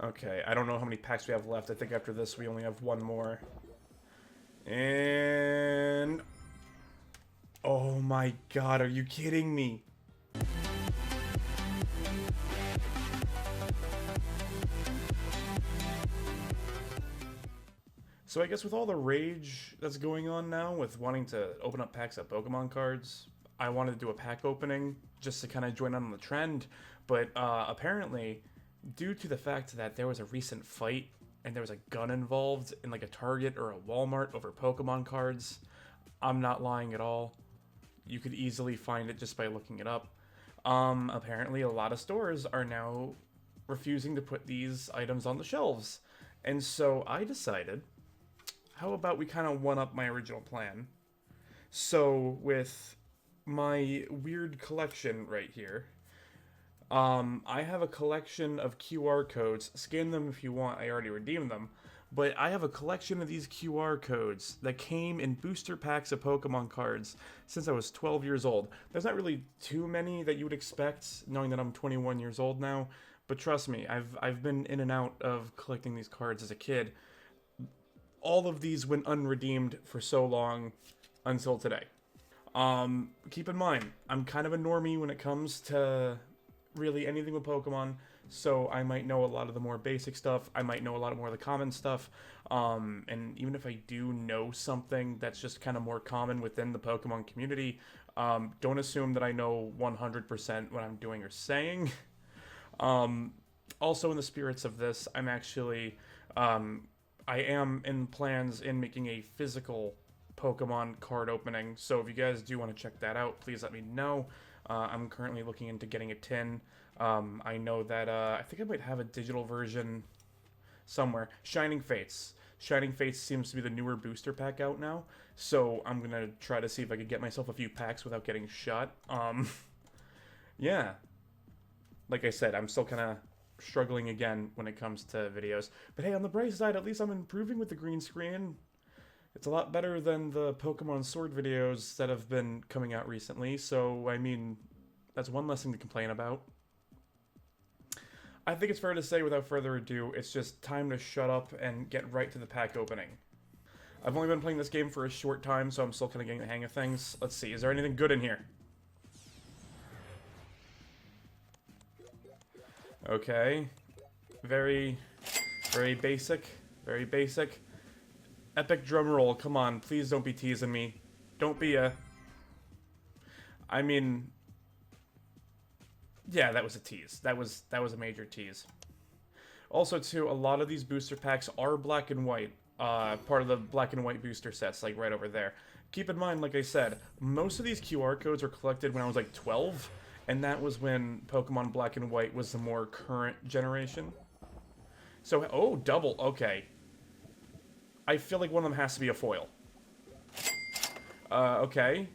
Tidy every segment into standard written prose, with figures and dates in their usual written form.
Okay, I don't know how many packs we have left. I think after this we only have one more. And... oh my god, are you kidding me? So I guess with all the rage that's going on now, with wanting to open up packs of Pokemon cards, I wanted to do a pack opening just to kind of join on the trend. But apparently, due to the fact that there was a recent fight and there was a gun involved in like a Target or a Walmart over Pokemon cards, I'm not lying at all. You could easily find it just by looking it up. Apparently, a lot of stores are now refusing to put these items on the shelves. And so I decided, how about we kind of one-up my original plan? So with my weird collection right here, I have a collection of QR codes. Scan them if you want. I already redeemed them. But I have a collection of these QR codes that came in booster packs of Pokemon cards since I was 12 years old. There's not really too many that you would expect, knowing that I'm 21 years old now. But trust me, I've been in and out of collecting these cards as a kid. All of these went unredeemed for so long until today. Keep in mind, I'm kind of a normie when it comes to really anything with Pokemon, so I might know a lot of the more basic stuff, I might know a lot more of the common stuff, and even if I do know something that's just kind of more common within the Pokemon community, don't assume that I know 100% what I'm doing or saying. Also in the spirits of this, I'm actually, I am in plans in making a physical Pokemon card opening, so if you guys do want to check that out, please let me know. I'm currently looking into getting a tin. I know that, I think I might have a digital version somewhere. Shining Fates. Shining Fates seems to be the newer booster pack out now, so I'm gonna try to see if I could get myself a few packs without getting shot. Yeah. Like I said, I'm still kind of struggling again when it comes to videos. But hey, on the bright side, at least I'm improving with the green screen. It's a lot better than the Pokémon Sword videos that have been coming out recently, so, I mean, that's one less thing to complain about. I think it's fair to say, without further ado, it's just time to shut up and get right to the pack opening. I've only been playing this game for a short time, so I'm still kind of getting the hang of things. Let's see, is there anything good in here? Okay. Very, very basic. Very basic. Epic drum roll, come on, please don't be teasing me. Don't be a... I mean... yeah, that was a tease. That was a major tease. Also, too, a lot of these booster packs are black and white. Part of the black and white booster sets, like right over there. Keep in mind, like I said, most of these QR codes were collected when I was like 12, and that was when Pokemon Black and White was the more current generation. So, oh, double, okay. I feel like one of them has to be a foil. Okay.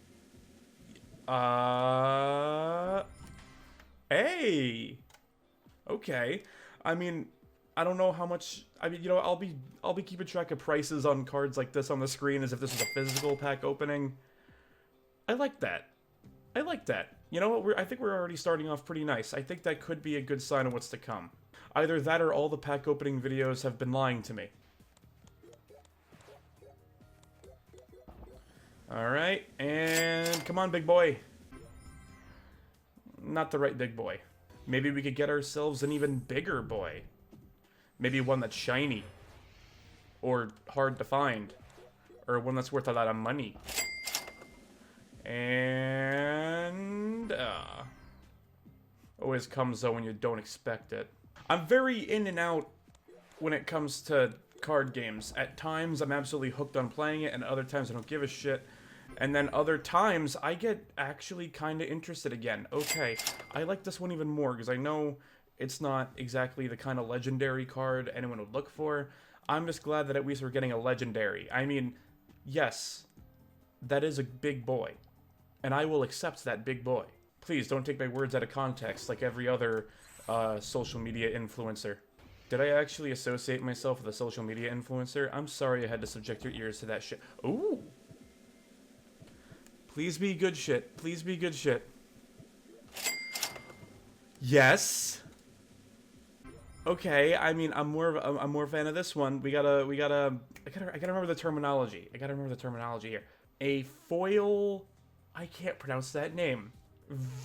Hey! Okay. I mean, I don't know how much... I mean, you know, I'll be keeping track of prices on cards like this on the screen as if this was a physical pack opening. I like that. I like that. You know what? I think we're already starting off pretty nice. I think that could be a good sign of what's to come. Either that or all the pack opening videos have been lying to me. Alright, and come on, big boy. Not the right big boy. Maybe we could get ourselves an even bigger boy. Maybe one that's shiny. Or hard to find. Or one that's worth a lot of money. And... always comes though when you don't expect it. I'm very in and out when it comes to card games. At times, I'm absolutely hooked on playing it, and other times I don't give a shit. And then other times, I get actually kind of interested again. Okay, I like this one even more, because I know it's not exactly the kind of legendary card anyone would look for. I'm just glad that at least we're getting a legendary. I mean, yes, that is a big boy. And I will accept that big boy. Please, don't take my words out of context like every other social media influencer. Did I actually associate myself with a social media influencer? I'm sorry I had to subject your ears to that shit. Ooh! Please be good shit. Please be good shit. Yes! Okay, I mean, I'm more a fan of this one. I gotta remember the terminology. I gotta remember the terminology here. A foil, I can't pronounce that name.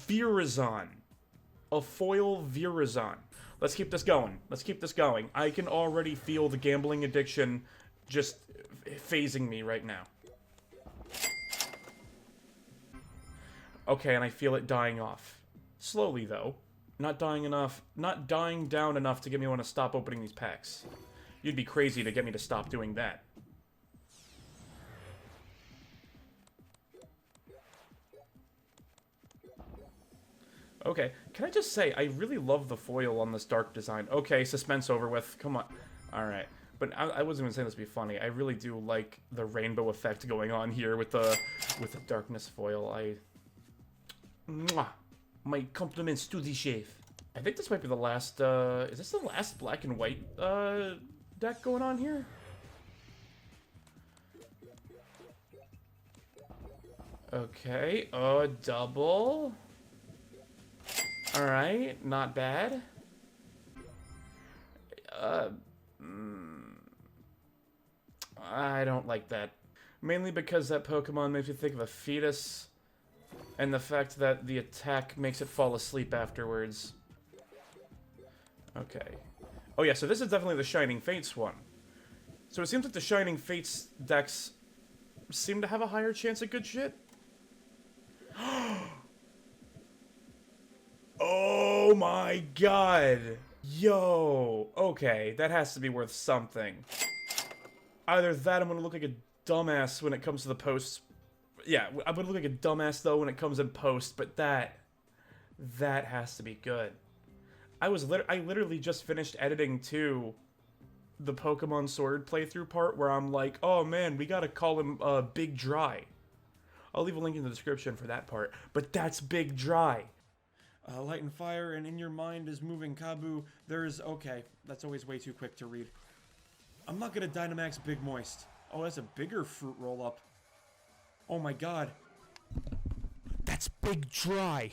Virazon. A foil Virazon. Let's keep this going. Let's keep this going. I can already feel the gambling addiction just phasing me right now. Okay, and I feel it dying off. Slowly, though. Not dying enough. Not dying down enough to get me to want to stop opening these packs. You'd be crazy to get me to stop doing that. Okay, can I just say, I really love the foil on this dark design. Okay, suspense over with. Come on. Alright. But I wasn't even saying this to be funny. I really do like the rainbow effect going on here with the darkness foil. Mwah! My compliments to the chef. I think this might be the last, is this the last black and white, deck going on here? Okay, double. Alright, not bad. I don't like that. Mainly because that Pokemon makes me think of a fetus, and the fact that the attack makes it fall asleep afterwards. Okay. Oh yeah, so this is definitely the Shining Fates one. So it seems like the Shining Fates decks seem to have a higher chance of good shit. Oh my god! Yo! Okay, that has to be worth something. Either that, I'm gonna look like a dumbass when it comes to the posts. Yeah, I'm gonna look like a dumbass though when it comes in post, but that has to be good. I literally just finished editing to the Pokemon Sword playthrough part where I'm like, oh man, we gotta call him Big Dry. I'll leave a link in the description for that part, but that's Big Dry. Light and fire, and in your mind is moving Kabu. Okay, that's always way too quick to read. I'm not gonna Dynamax Big Moist. Oh, that's a bigger fruit roll-up. Oh my god. That's Big Dry.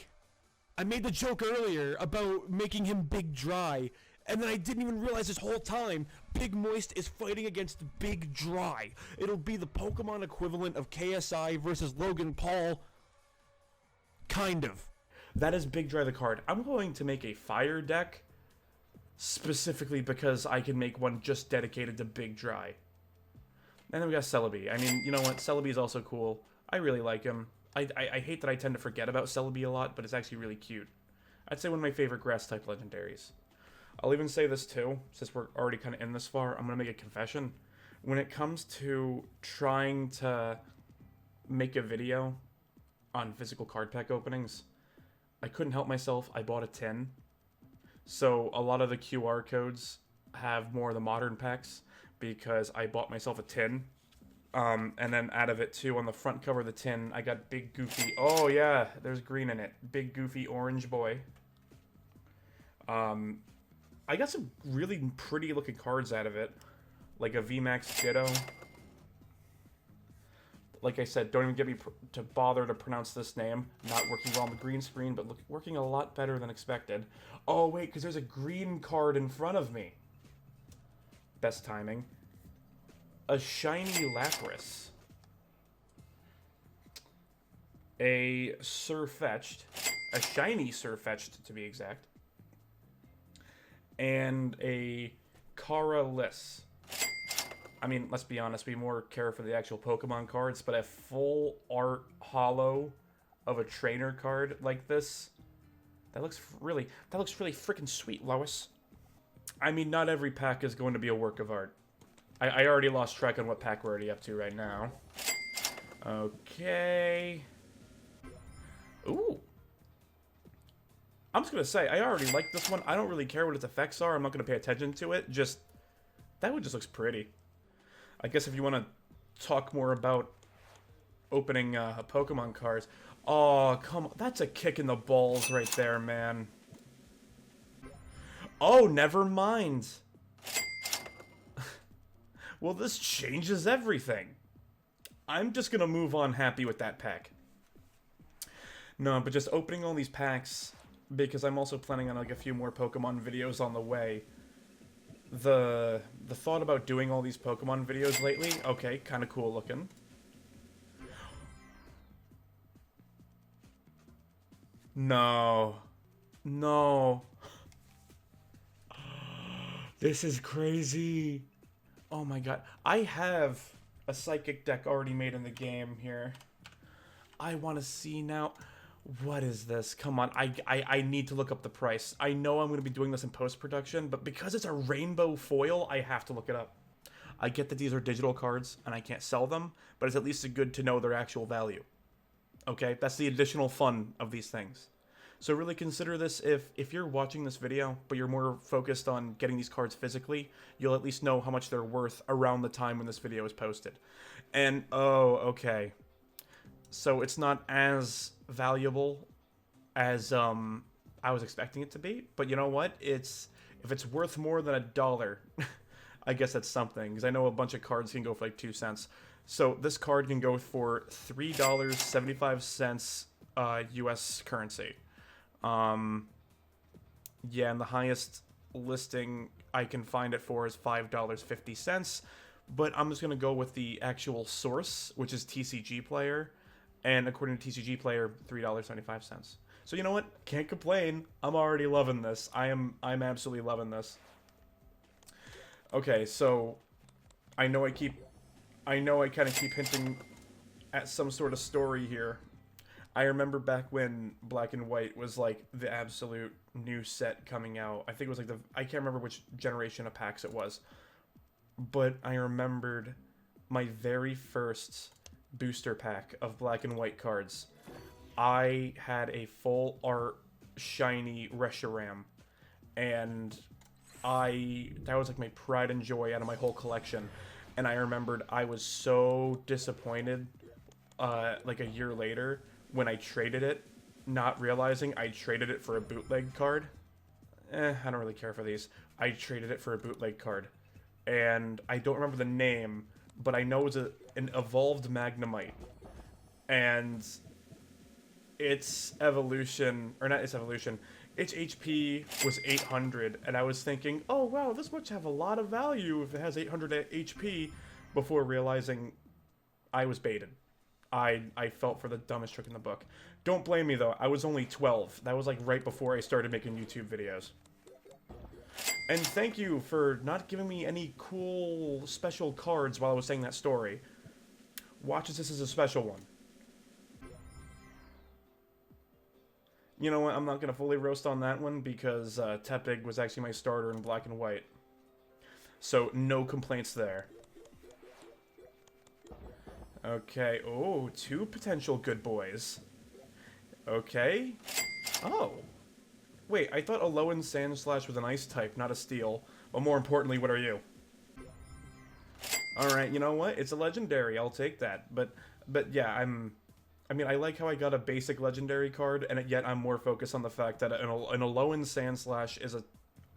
I made the joke earlier about making him Big Dry, and then I didn't even realize this whole time Big Moist is fighting against Big Dry. It'll be the Pokemon equivalent of KSI versus Logan Paul. Kind of. That is Big Dry the card. I'm going to make a fire deck specifically because I can make one just dedicated to Big Dry. And then we got Celebi. I mean, you know what? Celebi is also cool. I really like him. I hate that I tend to forget about Celebi a lot, but it's actually really cute. I'd say one of my favorite grass-type legendaries. I'll even say this too, since we're already kind of in this far, I'm going to make a confession. When it comes to trying to make a video on physical card pack openings, I couldn't help myself. I bought a tin. So a lot of the QR codes have more of the modern packs because I bought myself a tin. And then out of it too, on the front cover of the tin, I got Big Goofy. Oh yeah, there's green in it. Big Goofy Orange Boy. I got some really pretty looking cards out of it. Like a VMAX Ditto. Like I said, don't even get me to bother to pronounce this name. Not working well on the green screen, but working a lot better than expected. Oh wait, because there's a green card in front of me. Best timing. A shiny Lapras. A Surfetched. A shiny Surfetched, to be exact. And a Karalis. I mean, let's be honest, we more care for the actual Pokemon cards, but a full art holo of a trainer card like this, that looks really freaking sweet, Lois. I mean, not every pack is going to be a work of art. I already lost track on what pack we're already up to right now. Okay. Ooh. I'm just gonna say, I already like this one. I don't really care what its effects are. I'm not gonna pay attention to it. That one just looks pretty. I guess if you want to talk more about opening Pokemon cards. Oh, come on. That's a kick in the balls right there, man. Oh, never mind. Well, this changes everything. I'm just going to move on happy with that pack. No, but just opening all these packs, because I'm also planning on like a few more Pokemon videos on the way. the thought about doing all these Pokemon videos lately, okay, kind of cool looking. No. No. This is crazy. Oh my god. I have a Psychic deck already made in the game here. I want to see now. What is this? Come on. I need to look up the price. I know I'm going to be doing this in post-production, but because it's a rainbow foil, I have to look it up. I get that these are digital cards, and I can't sell them, but it's at least good to know their actual value. Okay? That's the additional fun of these things. So really consider this if you're watching this video, but you're more focused on getting these cards physically, you'll at least know how much they're worth around the time when this video is posted. And, oh, okay. So it's not as valuable as I was expecting it to be, but you know what? If it's worth more than $1, I guess that's something, because I know a bunch of cards can go for like 2 cents. So this card can go for $3.75 US currency. Yeah, and the highest listing I can find it for is $5.50, but I'm just gonna go with the actual source, which is TCG Player, and according to TCG Player, $3.75. So you know what? Can't complain. I'm already loving this. I'm absolutely loving this. Okay, so I know I kind of keep hinting at some sort of story here. I remember back when Black and White was like the absolute new set coming out. I think it was like I can't remember which generation of packs it was. But I remembered my very first booster pack of Black and White cards. I had a full art shiny Reshiram, and that was like my pride and joy out of my whole collection. And I remembered I was so disappointed like a year later when I traded it, not realizing I traded it for a bootleg card. I don't really care for these. I traded it for a bootleg card. And I don't remember the name, but I know it was an evolved Magnemite. And its evolution, or not its evolution, its HP was 800, and I was thinking, oh wow, this must have a lot of value if it has 800 HP, before realizing I was baited. I felt for the dumbest trick in the book. Don't blame me though, I was only 12. That was like right before I started making YouTube videos. And thank you for not giving me any cool special cards while I was saying that story. Watch as this is a special one. You know what, I'm not going to fully roast on that one because Tepig was actually my starter in Black and White. So, no complaints there. Okay, oh, 2 potential good boys. Okay. Oh. Wait, I thought Alolan Sandslash was an ice type, not a steel. But more importantly, what are you? Alright, you know what? It's a legendary, I'll take that. But yeah, I mean, I like how I got a basic legendary card, and yet I'm more focused on the fact that an Alolan Sandslash is a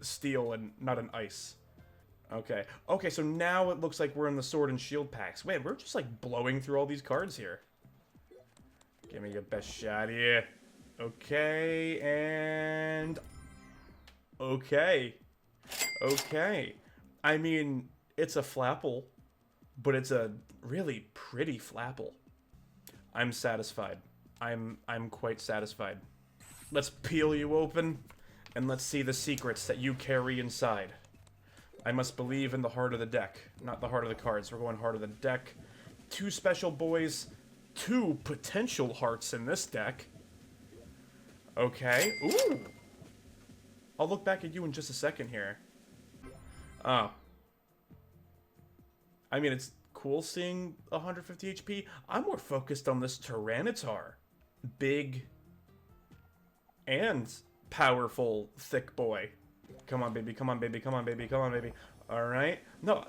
steel and not an ice. Okay. Okay, so now it looks like we're in the Sword and Shield packs. Wait, we're just, like, blowing through all these cards here. Give me your best shot here. Okay, and... Okay. Okay. I mean, it's a Flapple, but it's a really pretty Flapple. I'm satisfied. I'm quite satisfied. Let's peel you open, and let's see the secrets that you carry inside. I must believe in the heart of the deck, not the heart of the cards. We're going heart of the deck. 2 special boys, 2 potential hearts in this deck. Okay. Ooh! I'll look back at you in just a second here. Oh. I mean, it's cool seeing 150 HP. I'm more focused on this Tyranitar. Big and powerful, thick boy. Come on, baby, come on, baby, come on, baby, come on, baby. Alright. No,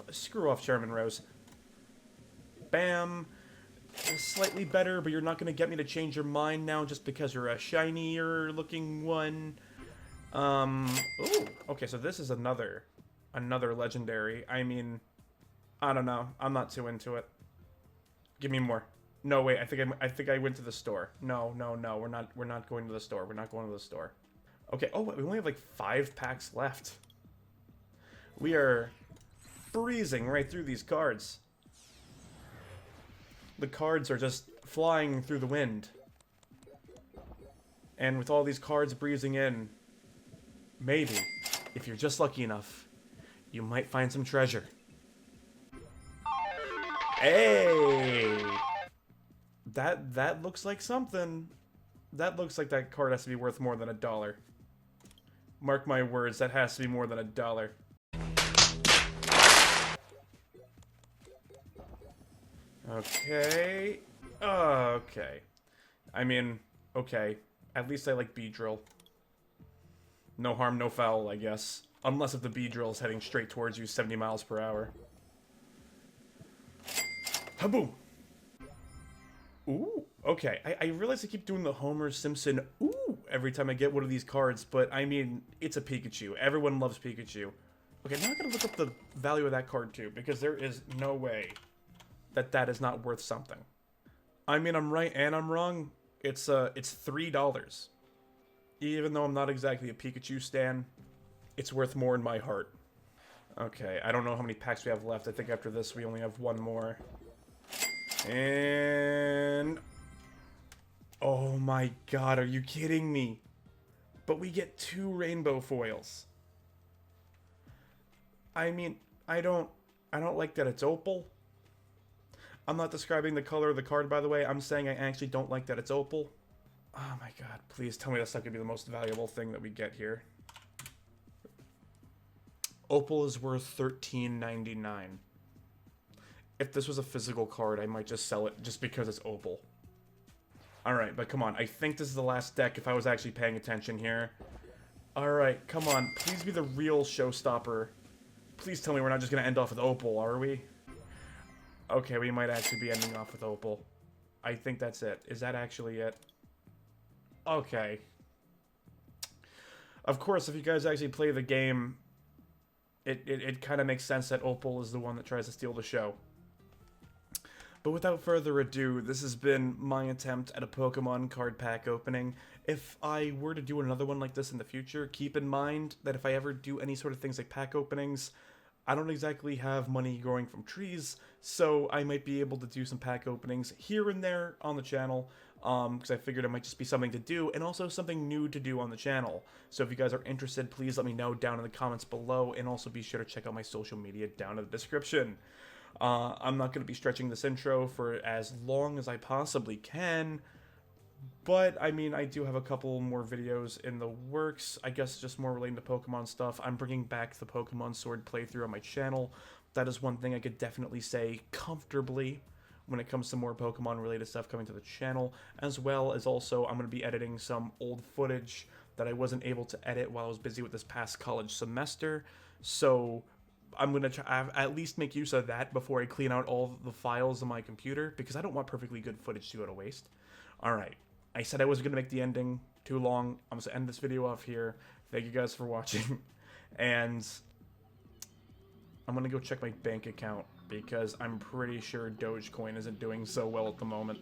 screw off, Chairman Rose. Bam. Slightly better, but you're not going to get me to change your mind now just because you're a shinier looking one. Ooh. Okay, so this is another legendary. I mean, I don't know. I'm not too into it. Give me more. No, wait. I think I went to the store. No. We're not going to the store. We're not going to the store. Okay. Oh, we only have like 5 packs left. We are breezing right through these cards. The cards are just flying through the wind. And with all these cards breezing in, maybe, if you're just lucky enough, you might find some treasure. Hey! That looks like something. That looks like that card has to be worth more than $1. Mark my words, that has to be more than $1. Okay. Okay. I mean, okay. At least I like Beedrill. No harm, no foul, I guess. Unless if the Beedrill is heading straight towards you 70 miles per hour. Haboom! Ooh, okay. I realize I keep doing the Homer Simpson ooh every time I get one of these cards, but I mean, it's a Pikachu. Everyone loves Pikachu. Okay, now I gotta look up the value of that card too, because there is no way that that is not worth something. I mean, I'm right and I'm wrong. It's $3. Even though I'm not exactly a Pikachu stan, it's worth more in my heart. Okay, I don't know how many packs we have left. I think after this we only have one more. And... oh my god, are you kidding me? But we get 2 rainbow foils. I mean, I don't like that it's opal. I'm not describing the color of the card, by the way. I'm saying I actually don't like that it's opal. Oh my god, please tell me that's not going to be the most valuable thing that we get here. Opal is worth $13.99. If this was a physical card, I might just sell it just because it's opal. Alright, but come on. I think this is the last deck if I was actually paying attention here. Alright, come on. Please be the real showstopper. Please tell me we're not just going to end off with opal, are we? Okay, we might actually be ending off with opal. I think that's it. Is that actually it? Okay. Of course, if you guys actually play the game, it kind of makes sense that opal is the one that tries to steal the show. But without further ado, this has been my attempt at a Pokemon card pack opening. If I were to do another one like this in the future, keep in mind that if I ever do any sort of things like pack openings, I don't exactly have money growing from trees, so I might be able to do some pack openings here and there on the channel, because I figured it might just be something to do, and also something new to do on the channel. So if you guys are interested, please let me know down in the comments below, and also be sure to check out my social media down in the description. I'm not going to be stretching this intro for as long as I possibly can, but, I mean, I do have a couple more videos in the works, I guess just more relating to Pokemon stuff. I'm bringing back the Pokemon Sword playthrough on my channel. That is one thing I could definitely say comfortably when it comes to more Pokemon-related stuff coming to the channel, as well as also I'm going to be editing some old footage that I wasn't able to edit while I was busy with this past college semester, so I'm going to try at least make use of that before I clean out all the files on my computer, because I don't want perfectly good footage to go to waste. Alright. I said I wasn't going to make the ending too long. I'm going to end this video off here. Thank you guys for watching. And I'm going to go check my bank account because I'm pretty sure Dogecoin isn't doing so well at the moment.